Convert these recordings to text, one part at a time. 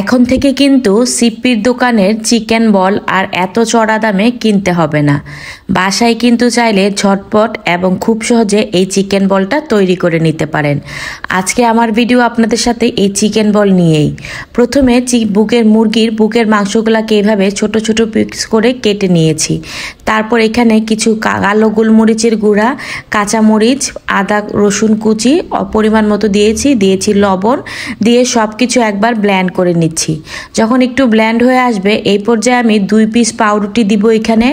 এখন থেকে কিন্তু সিপ্পির দোকানের চিকেন বল আর এত চড়া দামে কিনতে হবে না। বাসায় কিন্তু চাইলে ঝটপট এবং খুব সহজে এই চিকেন বলটা তৈরি করে নিতে পারেন। আজকে আমার ভিডিও আপনাদের সাথে এই চিকেন বল নিয়েই। প্রথমে মুরগির বুকের মাংসগুলোকে এইভাবে ছোট ছোট পিস করে কেটে নিয়েছি। তারপর এখানে কিছু কালো গোলমরিচের গুঁড়া, কাঁচামরিচ, আদা রসুন কুচি পরিমাণ মতো দিয়েছি লবণ দিয়ে সব কিছু একবার ব্লেন্ড করে নিচ্ছি। যখন একটু ব্লেন্ড হয়ে আসবে এই পর্যায়ে আমি 2 পিস পাউরুটি দিব, এখানে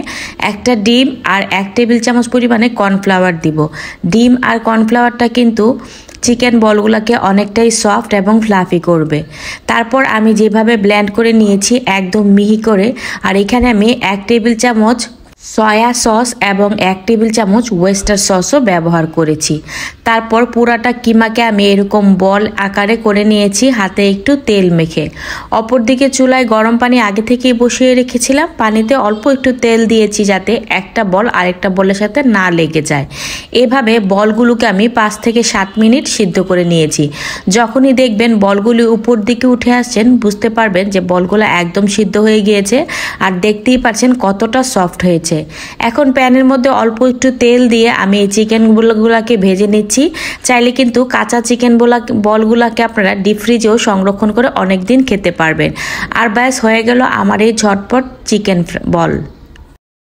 একটা ডিম আর 1 টেবিল চামচ পরিমাণে কর্নফ্লাওয়ার দিব। ডিম আর কর্নফ্লাওয়ারটা কিন্তু চিকেন বলগুলোকে অনেকটাই সফট এবং ফ্লাফি করবে। তারপর আমি যেভাবে ব্লেন্ড করে নিয়েছি একদম মিহি করে, আর এখানে আমি 1 টেবিল চামচ সয়া সস এবং 1 টেবিল চামচ ওয়েস্টার সসও ব্যবহার করেছি। তারপর পুরাটা কিমাকে আমি এরকম বল আকারে করে নিয়েছি হাতে একটু তেল মেখে। অপরদিকে চুলায় গরম পানি আগে থেকেই বসিয়ে রেখেছিলাম। পানিতে অল্প একটু তেল দিয়েছি যাতে একটা বল আরেকটা বলের সাথে না লেগে যায়। এভাবে বলগুলোকে আমি 5 থেকে 7 মিনিট সিদ্ধ করে নিয়েছি। যখনই দেখবেন বলগুলি উপর দিকে উঠে আসছেন বুঝতে পারবেন যে বলগুলো একদম সিদ্ধ হয়ে গিয়েছে, আর দেখতেই পাচ্ছেন কতটা সফট হয়েছে। এখন প্যানের মধ্যে অল্প একটু তেল দিয়ে আমি এই চিকেন বলগুলোকে ভেজে নিচ্ছি। চাইলে কিন্তু কাঁচা চিকেন বলগুলোকে আপনারা ডিপ ফ্রিজেও সংরক্ষণ করে অনেক দিন খেতে পারবেন। আর ব্যাস হয়ে গেল আমার এই ঝটপট চিকেন বল।